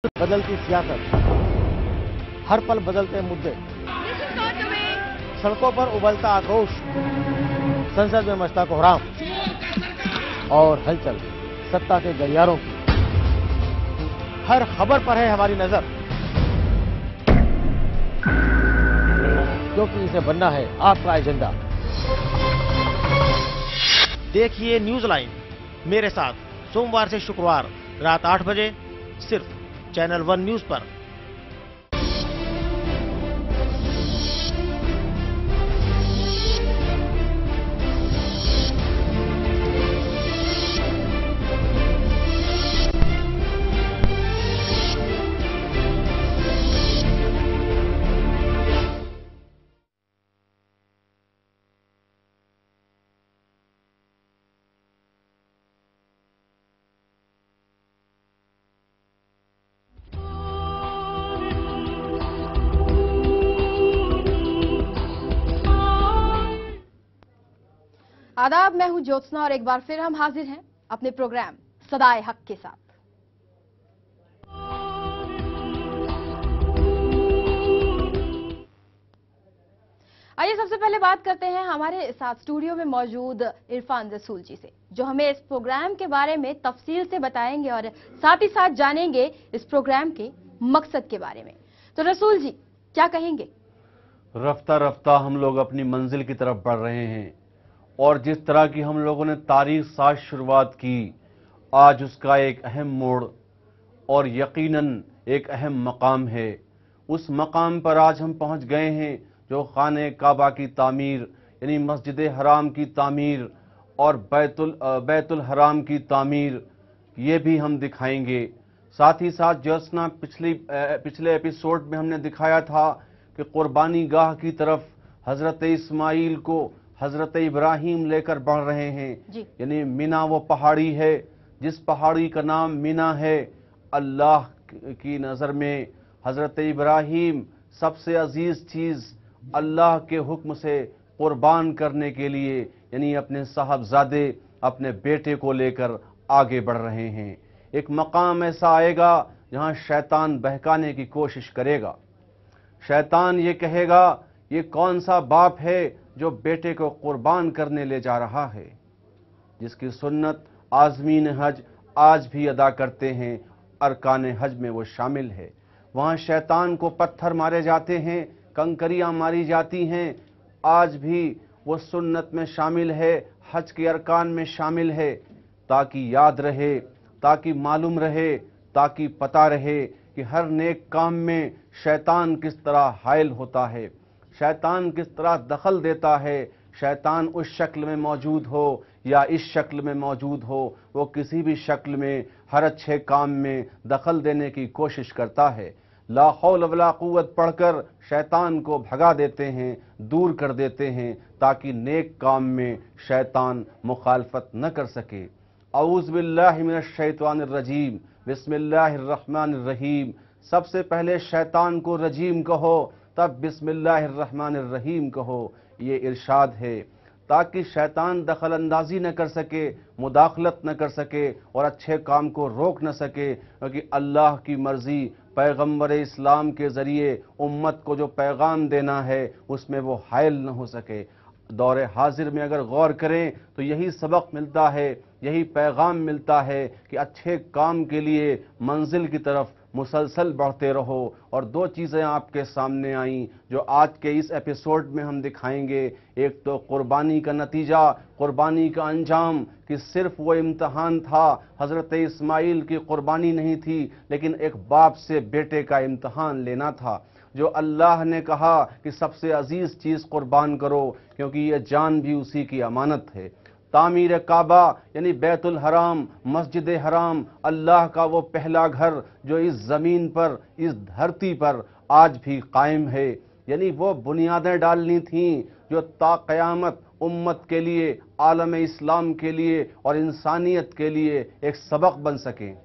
बदलती सियासत, हर पल बदलते मुद्दे, सड़कों पर उबलता आक्रोश, संसद में मचता कोहराम और हलचल सत्ता के गलियारों की। हर खबर पर है हमारी नजर, क्योंकि इसे बनना है आपका एजेंडा। देखिए न्यूज लाइन मेरे साथ सोमवार से शुक्रवार रात 8 बजे सिर्फ चैनल 1 न्यूज पर। आदाब, मैं हूं ज्योत्सना और एक बार फिर हम हाजिर हैं अपने प्रोग्राम सदाए हक के साथ। आइए सबसे पहले बात करते हैं हमारे साथ स्टूडियो में मौजूद इरफान रसूल जी से, जो हमें इस प्रोग्राम के बारे में तफसील से बताएंगे और साथ ही साथ जानेंगे इस प्रोग्राम के मकसद के बारे में। तो रसूल जी, क्या कहेंगे? रफ्ता रफ्ता हम लोग अपनी मंजिल की तरफ बढ़ रहे हैं और जिस तरह की हम लोगों ने तारीख साज शुरुआत की, आज उसका एक अहम मोड़ और यकीनन एक अहम मकाम है। उस मकाम पर आज हम पहुंच गए हैं जो खाने काबा की तामीर यानी मस्जिद हराम की तामीर और बैतुल हराम की तामीर, ये भी हम दिखाएंगे। साथ ही साथ ज्योत्सना पिछले एपिसोड में हमने दिखाया था कि कुर्बानी गाह की तरफ हजरत इस्माइल को हजरत इब्राहिम लेकर बढ़ रहे हैं। यानी मिना वो पहाड़ी है जिस पहाड़ी का नाम मिना है। अल्लाह की नज़र में हजरत इब्राहिम सबसे अजीज चीज़ अल्लाह के हुक्म से कुर्बान करने के लिए यानी अपने साहबजादे अपने बेटे को लेकर आगे बढ़ रहे हैं। एक मकाम ऐसा आएगा जहां शैतान बहकाने की कोशिश करेगा। शैतान ये कहेगा, ये कौन सा बाप है जो बेटे को कुर्बान करने ले जा रहा है, जिसकी सुन्नत आज़मीन हज आज भी अदा करते हैं, अरकान हज में वो शामिल है। वहाँ शैतान को पत्थर मारे जाते हैं, कंकरियां मारी जाती हैं, आज भी वो सुन्नत में शामिल है, हज के अरकान में शामिल है, ताकि याद रहे, ताकि मालूम रहे, ताकि पता रहे कि हर नेक काम में शैतान किस तरह हायल होता है, शैतान किस तरह दखल देता है। शैतान उस शक्ल में मौजूद हो या इस शक्ल में मौजूद हो, वो किसी भी शक्ल में हर अच्छे काम में दखल देने की कोशिश करता है। ला हौल वला कुव्वत पढ़कर शैतान को भगा देते हैं, दूर कर देते हैं, ताकि नेक काम में शैतान मुखालफत न कर सके। औज़ु बिल्लाहि मिनश शैतानिर रजीम, बिस्मिल्लाहिर रहमानिर रहीम। सबसे पहले शैतान को रजीम कहो, तब बिस्मिल्लाहिर रहमानिर रहीम कहो। ये इरशाद है ताकि शैतान दखल अंदाजी न कर सके, मुदाखलत न कर सके और अच्छे काम को रोक न सके, क्योंकि अल्लाह की मर्जी पैगम्बर इस्लाम के ज़रिए उम्मत को जो पैगाम देना है उसमें वो हायल न हो सके। दौरे हाजिर में अगर गौर करें तो यही सबक मिलता है, यही पैगाम मिलता है कि अच्छे काम के लिए मंजिल की तरफ मुसलसल बढ़ते रहो। और दो चीज़ें आपके सामने आईं जो आज के इस एपिसोड में हम दिखाएंगे। एक तो कुर्बानी का नतीजा, कुर्बानी का अंजाम, कि सिर्फ वो इम्तहान था, हज़रत इस्माइल की कुर्बानी नहीं थी, लेकिन एक बाप से बेटे का इम्तहान लेना था। जो अल्लाह ने कहा कि सबसे अजीज चीज़ कुर्बान करो, क्योंकि ये जान भी उसी की अमानत है। तामीर काबा यानी बैतुल हराम, मस्जिद हराम, अल्लाह का वो पहला घर जो इस ज़मीन पर, इस धरती पर आज भी कायम है। यानी वो बुनियादें डालनी थीं जो ता क़यामत उम्मत के लिए, आलम इस्लाम के लिए और इंसानियत के लिए एक सबक बन सकें।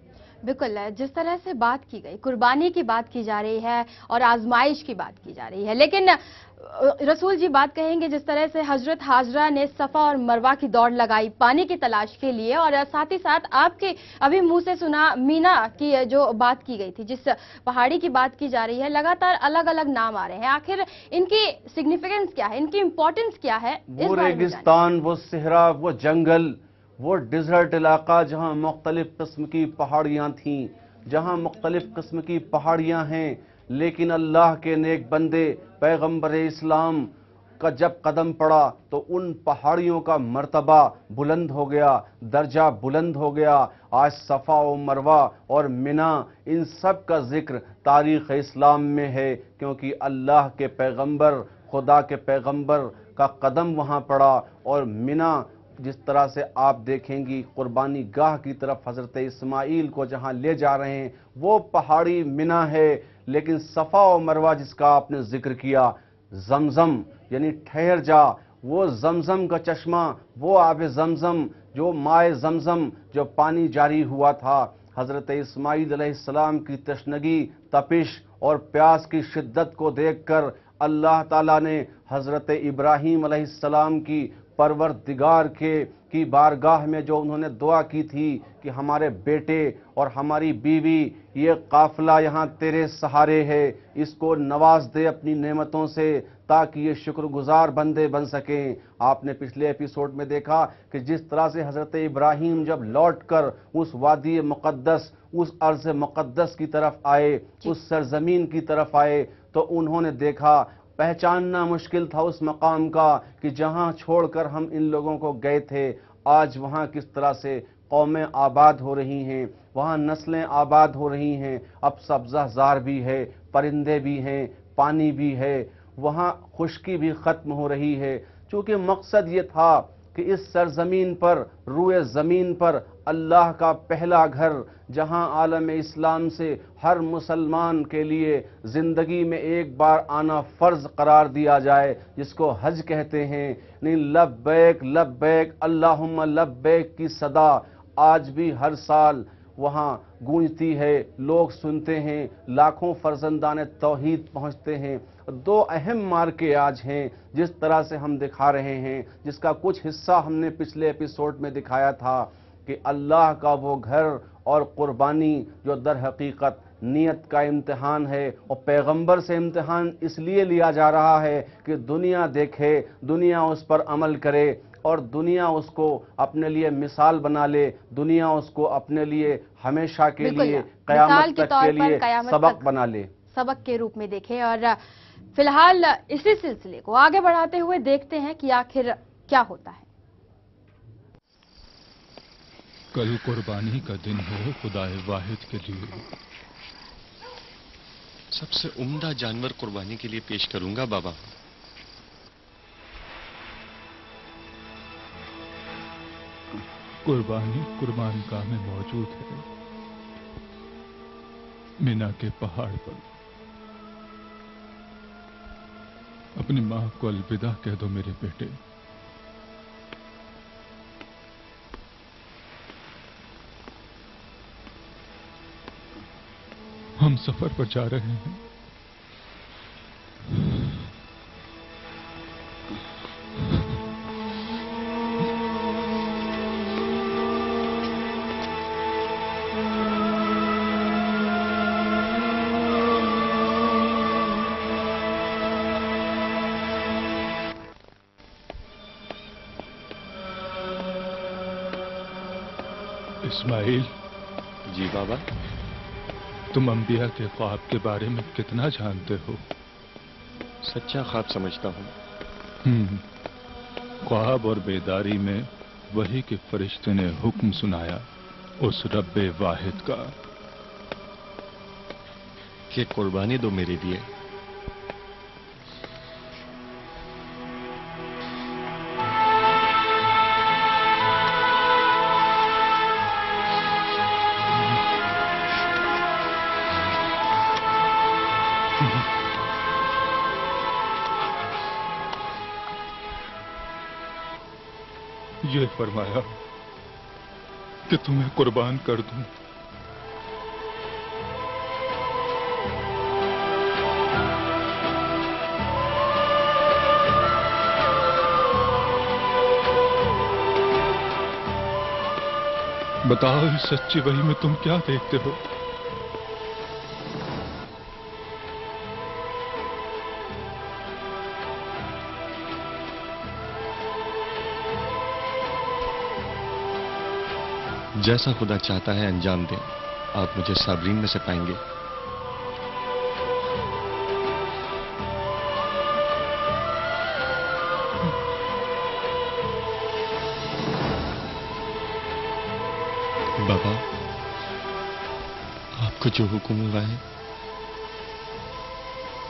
बिल्कुल, जिस तरह से बात की गई, कुर्बानी की बात की जा रही है और आजमाइश की बात की जा रही है, लेकिन रसूल जी बात कहेंगे जिस तरह से हजरत हाजरा ने सफा और मरवा की दौड़ लगाई पानी की तलाश के लिए, और साथ ही साथ आपके अभी मुंह से सुना मीना की जो बात की गई थी, जिस पहाड़ी की बात की जा रही है, लगातार अलग अलग नाम आ रहे हैं। आखिर इनकी सिग्निफिकेंस क्या है, इनकी इंपॉर्टेंस क्या है? वो रेगिस्तान, वो सहरा, वो जंगल, वो डिजर्ट इलाका जहां मुख्तलिफ किस्म की पहाड़ियां थीं, जहां मुख्तलिफ किस्म की पहाड़ियां हैं, लेकिन अल्लाह के नेक बंदे पैगंबर इस्लाम का जब कदम पड़ा तो उन पहाड़ियों का मर्तबा बुलंद हो गया, दर्जा बुलंद हो गया। आज सफ़ा और मरवा और मिना, इन सब का जिक्र तारीख़ इस्लाम में है, क्योंकि अल्लाह के पैगंबर, खुदा के पैगंबर का कदम वहाँ पड़ा। और मिना, जिस तरह से आप देखेंगी कुर्बानी गाह की तरफ हज़रत इस्माइल को जहाँ ले जा रहे हैं, वो पहाड़ी मिना है। लेकिन सफ़ा और मरवा जिसका आपने जिक्र किया, जमजम यानी ठहर जा, वो जमजम का चश्मा, वो आब जमजम, जो माए जमजम, जो पानी जारी हुआ था। हज़रत इस्माइल अलैहिस्सलाम की तशनगी, तपिश और प्यास की शिद्दत को देखकर अल्लाह ताला ने हज़रत इब्राहीम अलैहिस्सलाम की परवरदिगार की बारगाह में जो उन्होंने दुआ की थी कि हमारे बेटे और हमारी बीवी, ये काफिला यहाँ तेरे सहारे है, इसको नवाज दे अपनी नेमतों से ताकि ये शुक्रगुजार बंदे बन सकें। आपने पिछले एपिसोड में देखा कि जिस तरह से हज़रत इब्राहीम जब लौटकर उस वादी मुक़द्दस, उस अर्ज़ मुक़द्दस की तरफ आए, उस सरजमीन की तरफ आए, तो उन्होंने देखा, पहचानना मुश्किल था उस मकाम का कि जहां छोड़कर हम इन लोगों को गए थे, आज वहां किस तरह से कौमें आबाद हो रही हैं, वहां नस्लें आबाद हो रही हैं। अब सब्ज़ाज़ार भी है, परिंदे भी हैं, पानी भी है, वहां खुश्की भी ख़त्म हो रही है। चूँकि मकसद ये था कि इस सरजमीन पर, रूए ज़मीन पर अल्लाह का पहला घर, जहां आलम इस्लाम से हर मुसलमान के लिए ज़िंदगी में एक बार आना फ़र्ज़ करार दिया जाए, जिसको हज कहते हैं। नहीं, लब्बैक लब्बैक अल्लाहुम्मा लब्बैक की सदा आज भी हर साल वहाँ गूंजती है, लोग सुनते हैं, लाखों फर्जंदाने तौहीद पहुँचते हैं। दो अहम मार्के आज हैं जिस तरह से हम दिखा रहे हैं, जिसका कुछ हिस्सा हमने पिछले एपिसोड में दिखाया था कि अल्लाह का वो घर और कुर्बानी जो दर हकीकत नियत का इम्तिहान है, और पैगंबर से इम्तिहान इसलिए लिया जा रहा है कि दुनिया देखे, दुनिया उस पर अमल करे और दुनिया उसको अपने लिए मिसाल बना ले, दुनिया उसको अपने लिए हमेशा के लिए क़यामत तक के लिए सबक बना ले, सबक के रूप में देखे। और फिलहाल इसी सिलसिले को आगे बढ़ाते हुए देखते हैं कि आखिर क्या होता है। कल कुर्बानी का दिन है खुदाए वाहिद के लिए। सबसे उम्दा जानवर कुर्बानी के लिए पेश करूंगा बाबा। कुर्बानी कुर्बानगाह में मौजूद है, मीना के पहाड़ पर। अपनी मां को अलविदा कह दो मेरे बेटे। हम सफर पर जा रहे हैं। इस्माइल। जी बाबा। तुम अंबिया के ख्वाब के बारे में कितना जानते हो? सच्चा ख्वाब समझता हूँ। ख्वाब और बेदारी में वही के फरिश्ते ने हुक्म सुनाया उस रब्बे वाहिद का कि कुर्बानी दो मेरे लिए। ये फरमाया कि तुम्हें कुर्बान कर दूं। बताओ इस सच्ची वही में तुम क्या देखते हो? जैसा खुदा चाहता है अंजाम दें, आप मुझे साबरीन में से पाएंगे। बाबा, आपको जो हुक्म हुआ है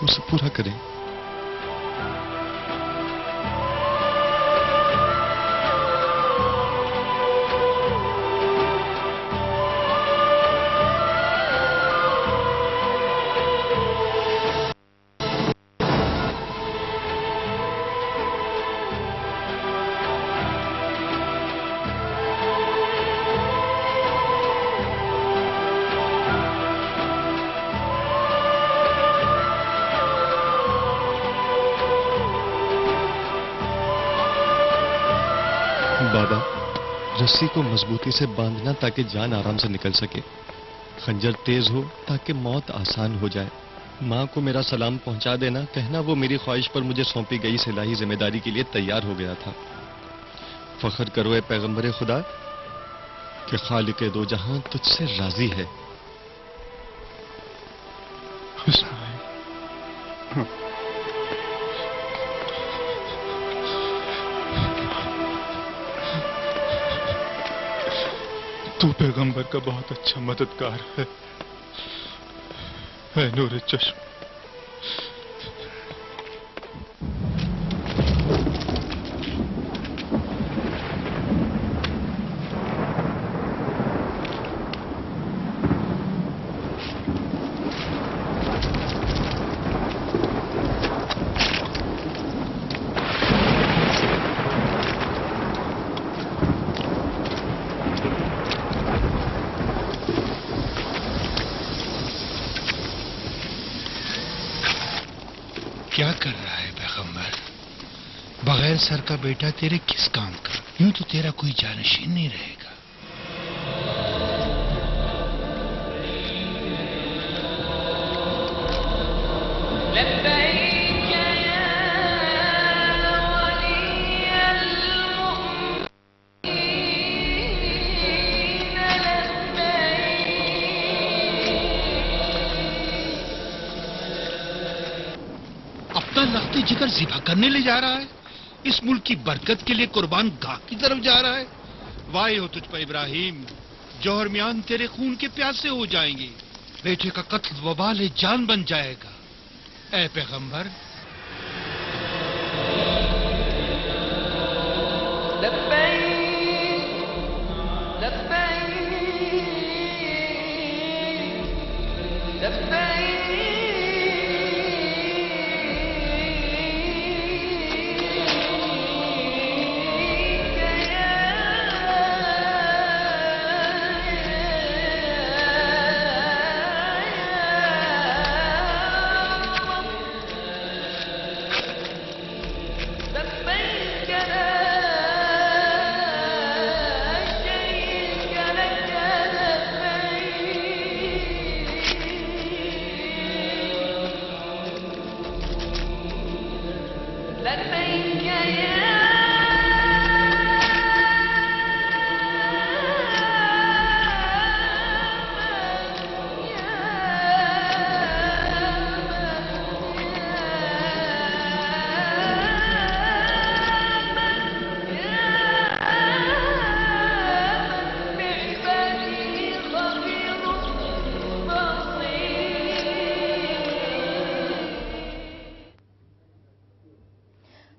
उसे पूरा करें। बाबा, रस्सी को मजबूती से बांधना ताकि जान आराम से निकल सके। खंजर तेज हो ताकि मौत आसान हो जाए। माँ को मेरा सलाम पहुंचा देना, कहना वो मेरी ख्वाहिश पर मुझे सौंपी गई इलाही जिम्मेदारी के लिए तैयार हो गया था। फख्र करो ए पैगंबर खुदा कि खालिक दो जहां तुझसे राजी है। तू पैगंबर का बहुत अच्छा मददगार है, ऐ नूर चश्म। क्या कर रहा है पैगंबर? बगैर सर का बेटा तेरे किस काम का? यूं तो तेरा कोई जानशीन नहीं रहेगा। अपना लख्त जिगर ज़िबा करने ले जा रहा है। इस मुल्क की बरकत के लिए कुर्बान गाह की तरफ जा रहा है। वाह हो तुझ पर इब्राहिम, जौहर मियान तेरे खून के प्यासे हो जाएंगे। बेटे का कत्ल वबाल जान बन जाएगा। ऐ पैगंबर,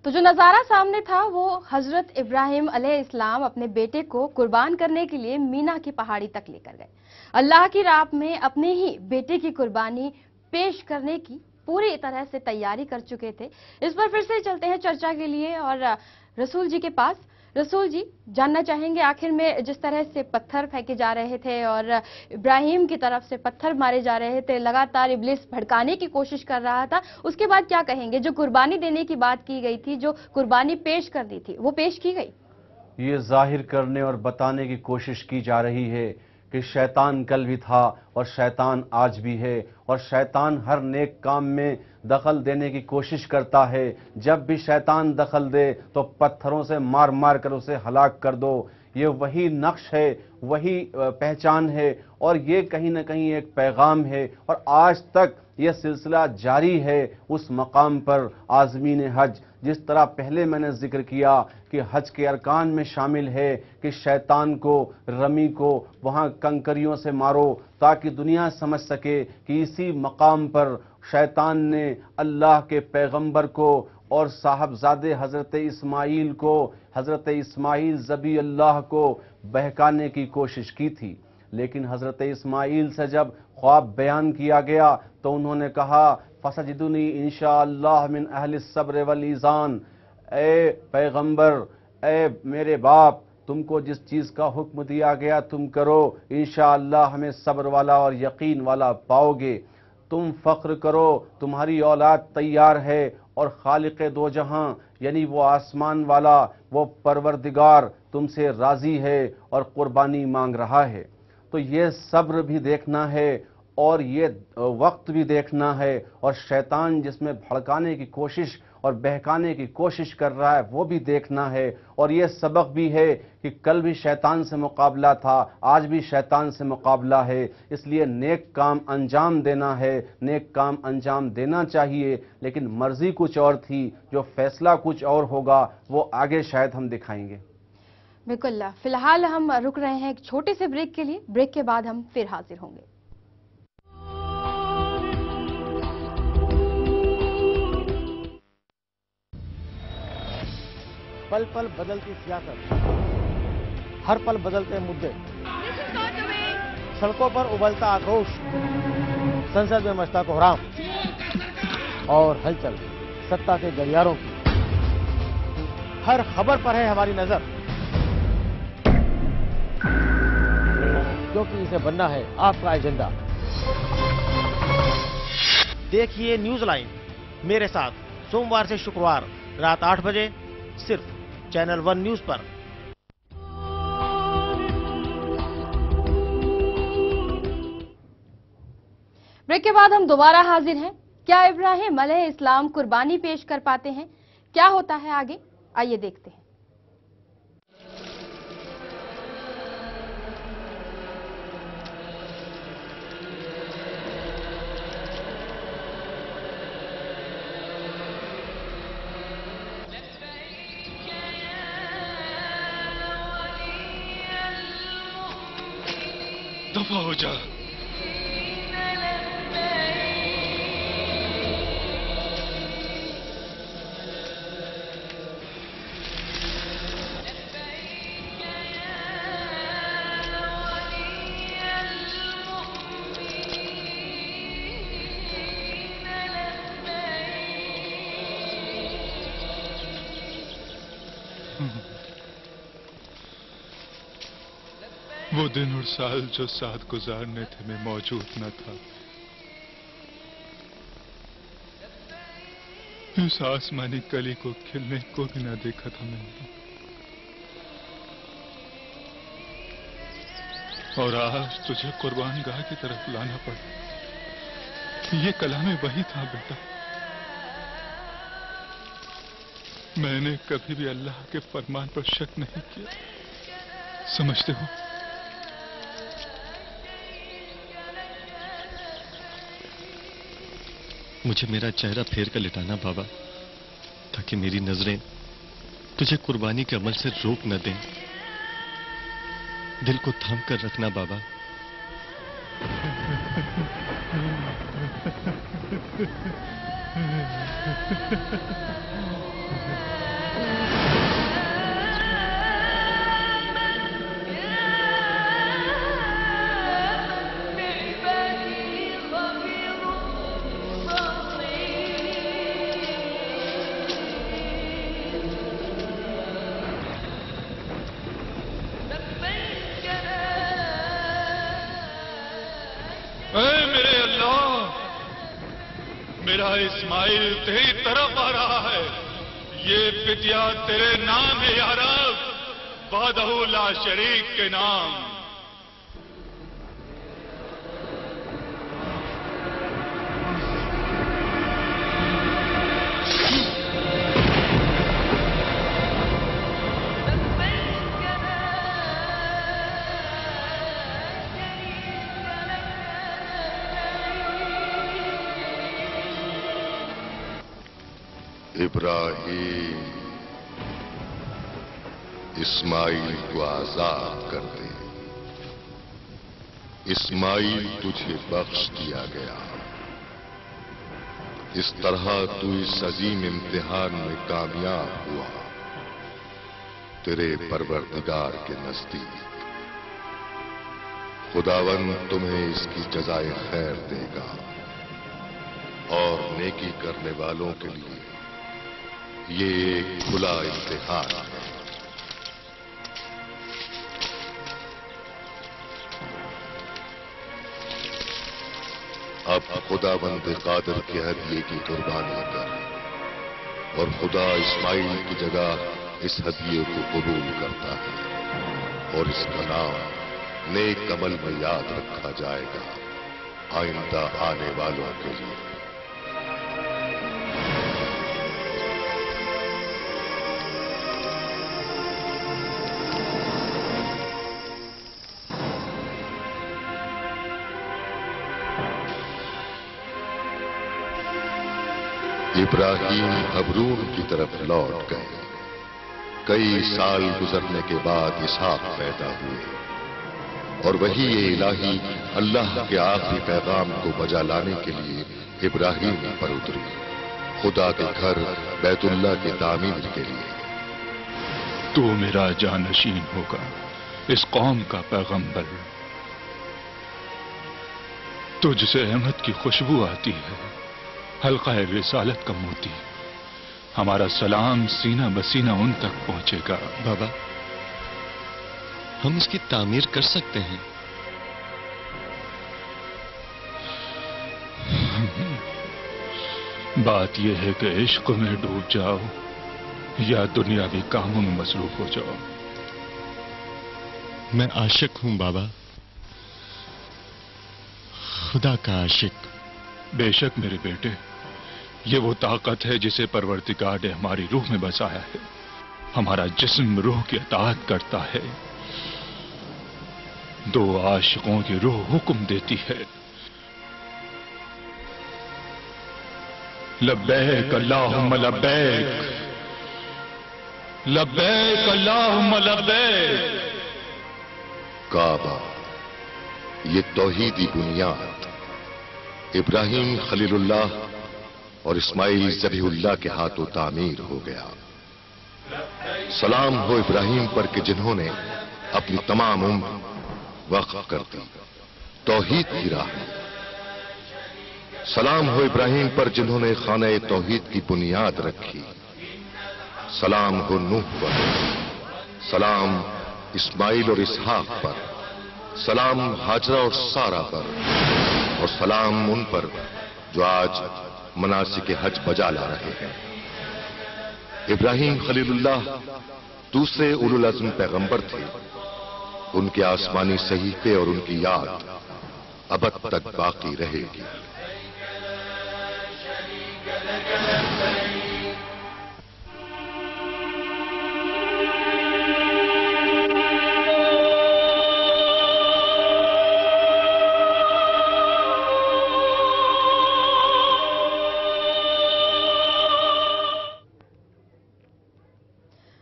तो जो नज़ारा सामने था वो हजरत इब्राहिम अलैहिस्सलाम अपने बेटे को कुर्बान करने के लिए मीना की पहाड़ी तक लेकर गए। अल्लाह की राह में अपने ही बेटे की कुर्बानी पेश करने की पूरी तरह से तैयारी कर चुके थे। इस पर फिर से चलते हैं चर्चा के लिए और रसूल जी के पास। रसूल जी, जानना चाहेंगे आखिर में जिस तरह से पत्थर फेंके जा रहे थे और इब्राहिम की तरफ से पत्थर मारे जा रहे थे, लगातार इब्लिस भड़काने की कोशिश कर रहा था, उसके बाद क्या कहेंगे? जो कुर्बानी देने की बात की गई थी, जो कुर्बानी पेश करनी थी, वो पेश की गई? یہ ظاہر کرنے اور بتانے کی کوشش کی جا رہی ہے کہ شیطان کل بھی تھا اور شیطان آج بھی ہے، اور شیطان ہر نیک کام میں دخل دینے کی کوشش کرتا ہے۔ جب بھی شیطان دخل دے تو پتھروں سے مار مار کر اسے ہلاک کر دو۔ یہ وہی نقش ہے، وہی پہچان ہے، اور یہ کہیں نہ کہیں ایک پیغام ہے، اور آج تک یہ سلسلہ جاری ہے اس مقام پر عازمین حج۔ جس طرح پہلے میں نے ذکر کیا کہ حج کے ارکان میں شامل ہے کہ شیطان کو، رمی کو وہاں کنکریوں سے مارو تاکہ دنیا سمجھ سکے کہ اسی مقام پر شیطان نے اللہ کے پیغمبر کو اور صاحبزادے حضرت اسماعیل کو، حضرت اسماعیل ذبی اللہ کو بہکانے کی کوشش کی تھی۔ لیکن حضرت اسماعیل سے جب خواب بیان کیا گیا تو انہوں نے کہا فَسَجِدُنِي انشاءاللہ من اہل الصبر والایذان، اے پیغمبر، اے میرے باپ، تم کو جس چیز کا حکم دیا گیا تم کرو، انشاءاللہ ہمیں صبر والا اور یقین والا پاؤ گے۔ تم فخر کرو، تمہاری اولاد تیار ہے، اور خالق دو جہاں یعنی وہ آسمان والا، وہ پروردگار تم سے راضی ہے اور قربانی مانگ رہا ہے۔ تو یہ صبر بھی دیکھنا ہے اور یہ وقت بھی دیکھنا ہے، اور شیطان جس میں بھڑکانے کی کوشش اور بہکانے کی کوشش کر رہا ہے وہ بھی دیکھنا ہے، اور یہ سبق بھی ہے کہ کل بھی شیطان سے مقابلہ تھا، آج بھی شیطان سے مقابلہ ہے۔ اس لیے نیک کام انجام دینا ہے، نیک کام انجام دینا چاہیے، لیکن مرضی کچھ اور تھی، جو فیصلہ کچھ اور ہوگا وہ آگے شاید ہم دکھائیں گے۔ بالکل، فی الحال ہم رک رہے ہیں ایک چھوٹے سے بریک کے لیے، بریک کے بعد ہم پھر حاضر ہوں گے۔ پل پل بدلتی سیاست، ہر پل بدلتے مدعے، سڑکوں پر ابلتا آکروش، سنسد میں مچتا کوہرام اور ہلچل ستا کے گلیاروں کی، ہر خبر پر ہے ہماری نظر، کیونکہ اسے بننا ہے آپ کا ایجنڈا۔ دیکھیے نیوز لائن میرے ساتھ سوموار سے شکروار رات 8 بجے صرف چینل 1 نیوز پر۔ بریک کے بعد ہم دوبارہ حاضر ہیں۔ کیا ابراہیم علیہ السلام قربانی پیش کر پاتے ہیں؟ کیا ہوتا ہے آگے؟ آئیے دیکھتے ہیں۔ دفع ہو جا۔ وہ دن اور سال جو ساتھ گزارنے تھے میں موجود نہ تھا۔ اس آسمانی کلی کو کھلنے کو بھی نہ دیکھا تھا میں نے، اور آج تجھے قربان گاہ کی طرف لانا پڑا۔ یہ کلام وہی تھا بیٹا، میں نے کبھی بھی اللہ کے فرمان پر شک نہیں کیا، سمجھتے ہو؟ مجھے میرا چہرہ پھیر کر لٹانا بابا، تاکہ میری نظریں تجھے قربانی کے عمل سے روک نہ دیں۔ دل کو تھام کر رکھنا بابا۔ اے میرے اللہ، میرا اسماعیل تیری طرف آ رہا ہے، یہ فدیہ تیرے نام ہے یا رب، वहदहु ला शरीक के नाम। इब्राहीम, इस्माइल को आजाद कर दे। इस्माइल तुझे बख्श दिया गया। इस तरह तू इस अजीम इम्तिहान में कामयाब हुआ तेरे परवरदिगार के नजदीक। खुदावंद तुम्हें इसकी जज़ाए खैर देगा और नेकी करने वालों के लिए ये एक खुला इम्तिहान है। अब खुदावंद कादिर के हदिये की कुर्बानी कर और खुदा इस्माइल की जगह इस हदिये को कबूल करता है और इसका नाम नेक अमल में याद रखा जाएगा आइंदा आने वालों के लिए। इब्राहीम हबरून की तरफ लौट गए। कई साल गुजरने के बाद इसहाक पैदा हुए और वही ये इलाही अल्लाह के आखिरी पैगाम को बजा लाने के लिए इब्राहीम पर उतरी, खुदा के घर बैतुल्लाह की तामीर के लिए। तू मेरा जानशीन होगा, इस कौम का पैगंबर। तुझसे अहमद की खुशबू आती है, हल्का रिसालत का मोती। हमारा सलाम सीना बसीना उन तक पहुंचेगा। बाबा, हम इसकी तामीर कर सकते हैं। बात यह है कि इश्क में डूब जाओ या दुनियावी कामों में मसरूफ हो जाओ। मैं आशिक हूं बाबा, खुदा का आशिक। बेशक मेरे बेटे, ये वो ताकत है जिसे परवरदिगार ने हमारी रूह में बसाया है। हमारा जिस्म रूह की अताअत करता है। दो आशिकों की रूह हुक्म देती है। लब्बैक अल्लाहुम्मा लब्बैक, लब्बैक अल्लाहुम्मा लब्बैक। काबा, ये तौहीदी बुनियाद इब्राहीम खलीलुल्लाह और इस्माइल ज़बीहुल्लाह के हाथों तामीर हो गया। सलाम हो इब्राहीम पर कि जिन्होंने अपनी तमाम उम्र वक्फ कर दी तौहीद की राह में। सलाम हो इब्राहीम पर जिन्होंने खाने तौहीद की बुनियाद रखी। सलाम हो नूह पर, सलाम इस्माइल और इसहाक पर, सलाम हाजरा और सारा पर, और सलाम उन पर जो आज मनासिक हज बजा ला रहे हैं। इब्राहीम खलीलुल्लाह दूसरे उलुल अज़्म पैगंबर थे। उनके आसमानी सहीफे और उनकी याद अबद तक बाकी रहेगी।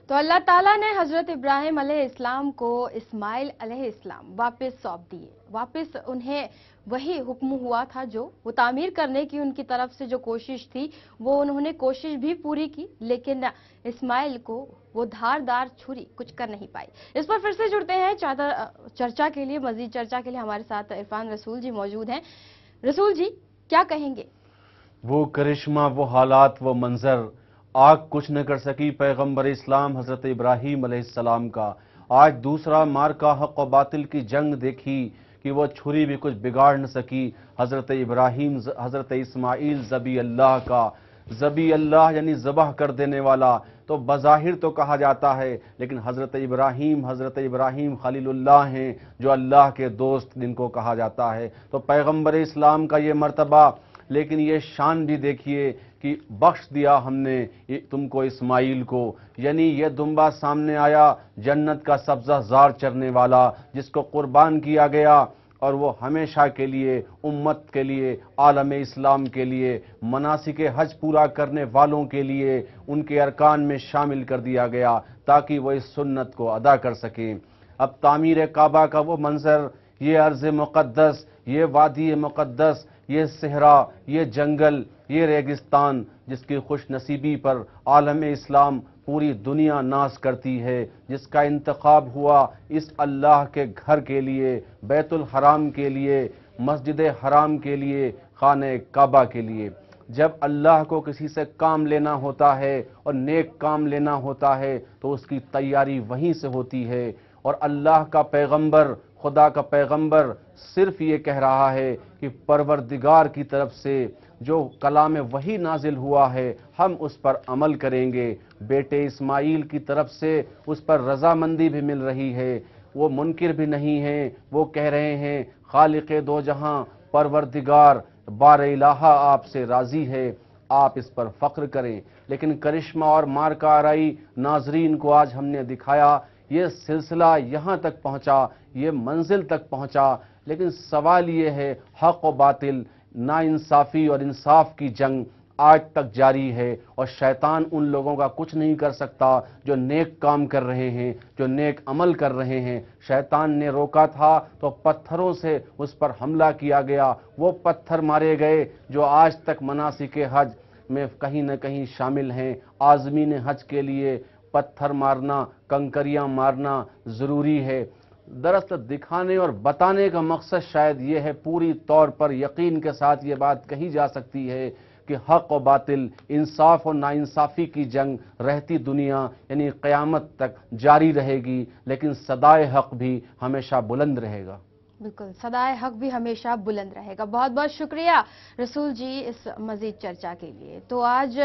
तो अल्लाह ताला ने हजरत इब्राहिम अलैहिस्सलाम को इस्माइल अलैहिस्सलाम वापस सौंप दिए। वापस उन्हें वही हुक्म हुआ था जो वो तामीर करने की उनकी तरफ से जो कोशिश थी वो उन्होंने कोशिश भी पूरी की, लेकिन इस्माइल को वो धारदार छुरी कुछ कर नहीं पाई। इस पर फिर से जुड़ते हैं चर्चा के लिए, मजीद चर्चा के लिए हमारे साथ इरफान रसूल जी मौजूद हैं। रसूल जी, क्या कहेंगे? वो करिश्मा, वो हालात, वो मंजर, आग कुछ न कर सकी पैगंबर इस्लाम हजरत इब्राहीम अलैहिस्सलाम का। आज दूसरा मार्का हक व बातिल की जंग देखी कि वो छुरी भी कुछ बिगाड़ न सकी। हजरत इब्राहीम, हजरत इस्माइल ज़बी अल्लाह का, ज़बी अल्लाह यानी ज़बह कर देने वाला, تو بظاہر تو کہا جاتا ہے، لیکن حضرت ابراہیم خلیل اللہ ہیں جو اللہ کے دوست جن کو کہا جاتا ہے۔ تو پیغمبر اسلام کا یہ مرتبہ، لیکن یہ شان بھی دیکھیے کہ بخش دیا ہم نے تم کو اسماعیل کو، یعنی یہ دمبا سامنے آیا جنت کا سبزہ زار چرنے والا، جس کو قربان کیا گیا، اور وہ ہمیشہ کے لیے امت کے لیے، عالم اسلام کے لیے، مناسک حج پورا کرنے والوں کے لیے ان کے ارکان میں شامل کر دیا گیا تاکہ وہ اس سنت کو ادا کر سکیں۔ اب تعمیر کعبہ کا وہ منظر، یہ ارض مقدس، یہ وادی مقدس، یہ صحرا، یہ جنگل، یہ ریگستان، جس کی خوش نصیبی پر عالم اسلام پوری دنیا ناز کرتی ہے، جس کا انتخاب ہوا اس اللہ کے گھر کے لیے، بیت الحرام کے لیے، مسجد حرام کے لیے، خانہ کعبہ کے لیے۔ جب اللہ کو کسی سے کام لینا ہوتا ہے اور نیک کام لینا ہوتا ہے تو اس کی تیاری وہیں سے ہوتی ہے، اور اللہ کا پیغمبر، خدا کا پیغمبر صرف یہ کہہ رہا ہے کہ پروردگار کی طرف سے جو کلام وحی نازل ہوا ہے ہم اس پر عمل کریں گے۔ بیٹے اسماعیل کی طرف سے اس پر رضامندی بھی مل رہی ہے، وہ منکر بھی نہیں ہیں، وہ کہہ رہے ہیں خالق دو جہاں پروردگار بار الہ آپ سے راضی ہے، آپ اس پر فخر کریں۔ لیکن کرشمہ اور مارکہ آرائی ناظرین کو آج ہم نے دکھایا، یہ سلسلہ یہاں تک پہنچا، یہ منزل تک پہنچا، لیکن سوال یہ ہے حق و باطل، ناانصافی اور انصاف کی جنگ آج تک جاری ہے، اور شیطان ان لوگوں کا کچھ نہیں کر سکتا جو نیک کام کر رہے ہیں، جو نیک عمل کر رہے ہیں۔ شیطان نے روکا تھا تو پتھروں سے اس پر حملہ کیا گیا، وہ پتھر مارے گئے جو آج تک مناسک حج میں کہیں نہ کہیں شامل ہیں۔ عازمین حج کے لیے پتھر مارنا، کنکریاں مارنا ضروری ہے۔ دراصل دکھانے اور بتانے کا مقصد شاید یہ ہے، پوری طور پر یقین کے ساتھ یہ بات کہی جا سکتی ہے کہ حق و باطل، انصاف اور ناانصافی کی جنگ رہتی دنیا یعنی قیامت تک جاری رہے گی، لیکن صدائے حق بھی ہمیشہ بلند رہے گا۔ بالکل، صدائے حق بھی ہمیشہ بلند رہے گا۔ بہت بہت شکریہ رسول جی اس مزید چرچا کے لیے۔ تو آج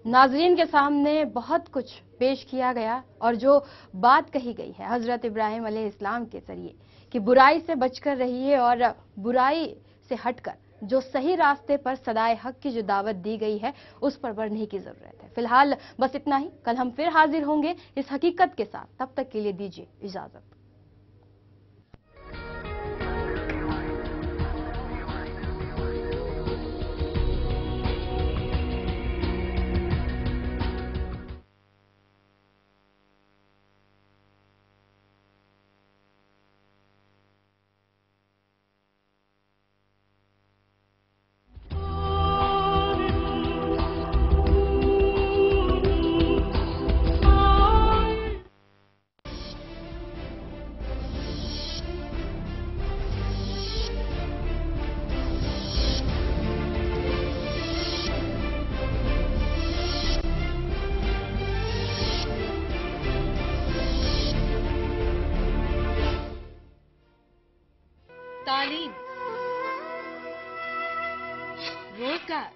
ناظرین کے سامنے بہت کچھ پیش کیا گیا، اور جو بات کہی گئی ہے حضرت ابراہیم علیہ السلام کے ذریعے کہ برائی سے بچ کر رہیے اور برائی سے ہٹ کر جو صحیح راستے پر صدائے حق کی جو دعوت دی گئی ہے اس پر بڑھنے کی ضرورت ہے۔ فی الحال بس اتنا ہی، کل ہم پھر حاضر ہوں گے اس حقیقت کے ساتھ، تب تک کے لیے دیجیے اجازت۔ تعلیم، روزگار،